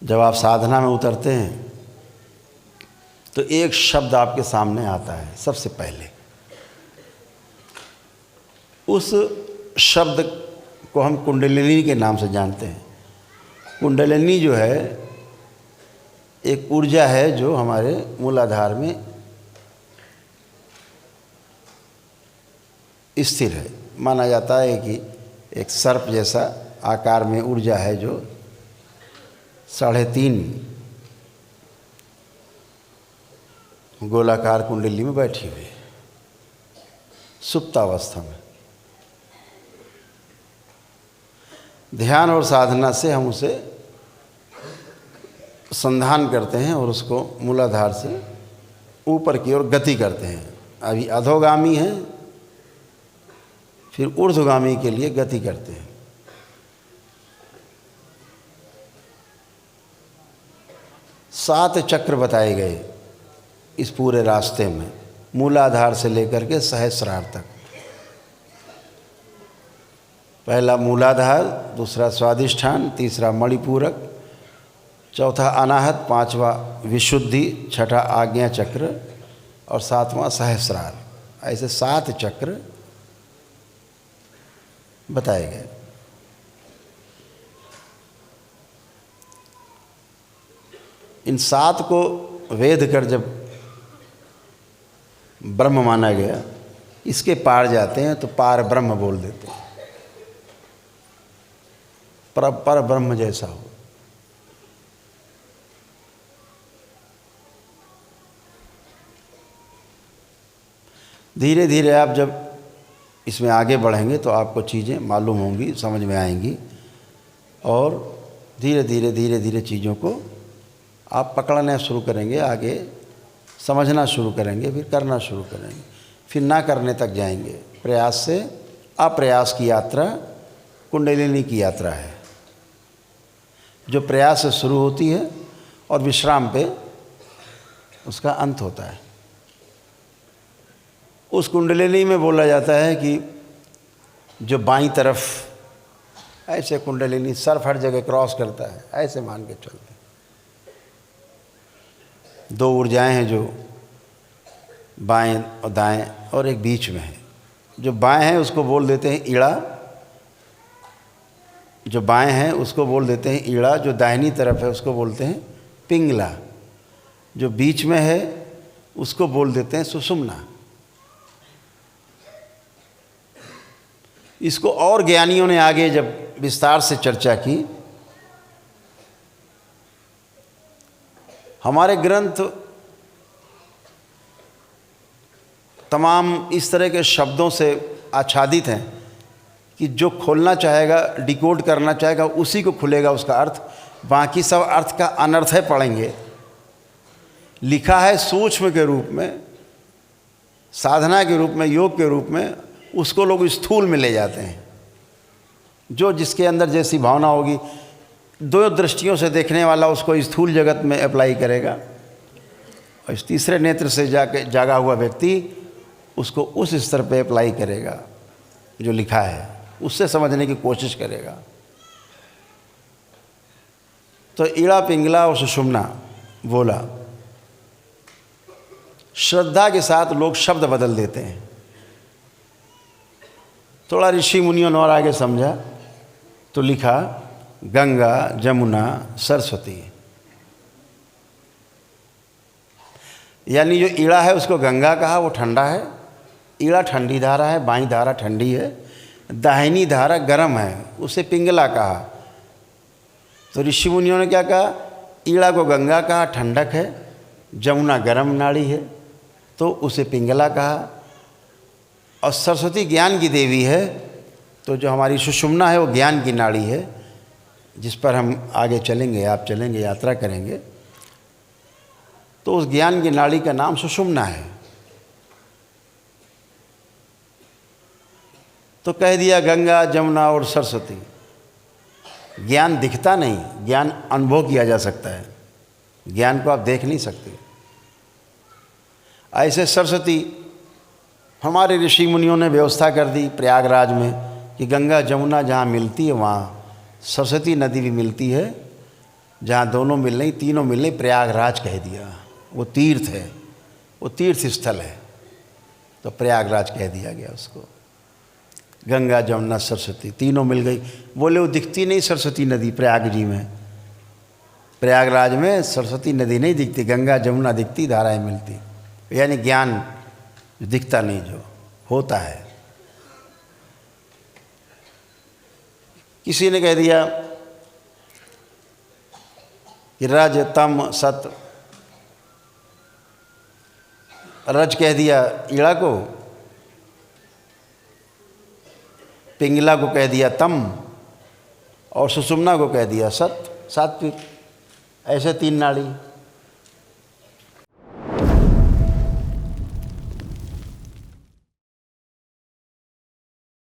जब आप साधना में उतरते हैं तो एक शब्द आपके सामने आता है सबसे पहले। उस शब्द को हम कुंडलिनी के नाम से जानते हैं। कुंडलिनी जो है एक ऊर्जा है जो हमारे मूलाधार में स्थिर है। माना जाता है कि एक सर्प जैसा आकार में ऊर्जा है जो 3.5 गोलाकार कुंडली में बैठी हुई है सुप्तावस्था में। ध्यान और साधना से हम उसे संधान करते हैं और उसको मूलाधार से ऊपर की ओर गति करते हैं। अभी अधोगामी है, फिर ऊर्ध्वगामी के लिए गति करते हैं। सात चक्र बताए गए इस पूरे रास्ते में, मूलाधार से लेकर के सहस्रार तक। पहला मूलाधार, दूसरा स्वादिष्ठान, तीसरा मणिपूरक, चौथा अनाहत, पांचवा विशुद्धि, छठा आज्ञा चक्र और सातवां सहस्रार। ऐसे 7 चक्र बताए गए। इन 7 को वेद कर जब ब्रह्म माना गया, इसके पार जाते हैं तो पार ब्रह्म बोल देते हैं। पर ब्रह्म जैसा हो। धीरे धीरे आप जब इसमें आगे बढ़ेंगे तो आपको चीज़ें मालूम होंगी, समझ में आएंगी और धीरे धीरे चीज़ों को आप पकड़ना शुरू करेंगे, आगे समझना शुरू करेंगे, फिर करना शुरू करेंगे, फिर ना करने तक जाएंगे। प्रयास से अप्रयास की यात्रा कुंडलिनी की यात्रा है, जो प्रयास से शुरू होती है और विश्राम पे उसका अंत होता है। उस कुंडलिनी में बोला जाता है कि जो बाईं तरफ, ऐसे कुंडलिनी सर्फ हर जगह क्रॉस करता है, ऐसे मान के चलते। 2 ऊर्जाएं हैं जो बाएं और दाएं और एक बीच में है। जो बाएं हैं उसको बोल देते हैं ईड़ा, जो बाएं हैं उसको बोल देते हैं ईड़ा, जो दाहिनी तरफ है उसको बोलते हैं पिंगला, जो बीच में है उसको बोल देते हैं सुषुम्ना। इसको और ज्ञानियों ने आगे जब विस्तार से चर्चा की, हमारे ग्रंथ तमाम इस तरह के शब्दों से आच्छादित हैं कि जो खोलना चाहेगा, डिकोड करना चाहेगा, उसी को खुलेगा उसका अर्थ। बाकी सब अर्थ का अनर्थ है पढ़ेंगे। लिखा है सूक्ष्म के रूप में, साधना के रूप में, योग के रूप में, उसको लोग स्थूल में ले जाते हैं। जो जिसके अंदर जैसी भावना होगी, 2 दृष्टियों से देखने वाला उसको स्थूल जगत में अप्लाई करेगा और इस तीसरे नेत्र से जागा हुआ व्यक्ति उसको उस स्तर पे अप्लाई करेगा जो लिखा है, उससे समझने की कोशिश करेगा। तो ईड़ा, पिंगला और सुषुम्ना बोला। श्रद्धा के साथ लोग शब्द बदल देते हैं। थोड़ा ऋषि मुनियों ने और आगे समझा तो लिखा गंगा, जमुना, सरस्वती। यानी जो ईड़ा है उसको गंगा कहा, वो ठंडा है। ईड़ा ठंडी धारा है, बाईं धारा ठंडी है, दाहिनी धारा गर्म है, उसे पिंगला कहा। तो ऋषि मुनियों ने क्या कहा, ईड़ा को गंगा कहा, ठंडक है, जमुना गर्म नाड़ी है तो उसे पिंगला कहा, और सरस्वती ज्ञान की देवी है तो जो हमारी सुषुम्ना है वो ज्ञान की नाड़ी है, जिस पर हम आगे चलेंगे, आप चलेंगे, यात्रा करेंगे। तो उस ज्ञान की नाड़ी का नाम सुषुम्ना है। तो कह दिया गंगा, जमुना और सरस्वती। ज्ञान दिखता नहीं, ज्ञान अनुभव किया जा सकता है, ज्ञान को आप देख नहीं सकते। ऐसे सरस्वती हमारे ऋषि मुनियों ने व्यवस्था कर दी प्रयागराज में कि गंगा जमुना जहाँ मिलती है वहाँ सरस्वती नदी भी मिलती है, जहाँ दोनों मिल नहीं, तीनों मिल नहीं, प्रयागराज कह दिया। वो तीर्थ है, वो तीर्थ स्थल है, तो प्रयागराज कह दिया गया उसको। गंगा जमुना सरस्वती तीनों मिल गई। बोले वो दिखती नहीं सरस्वती नदी प्रयाग जी में, प्रयागराज में सरस्वती नदी नहीं दिखती, गंगा जमुना दिखती, धाराएं मिलती। यानी ज्ञान जो दिखता नहीं, जो होता है। किसी ने कह दिया कि रज तम सत, रज कह दिया ईड़ा को, पिंगला को कह दिया तम, और सुषुम्ना को कह दिया सत, सात्विक। ऐसे तीन नाड़ी।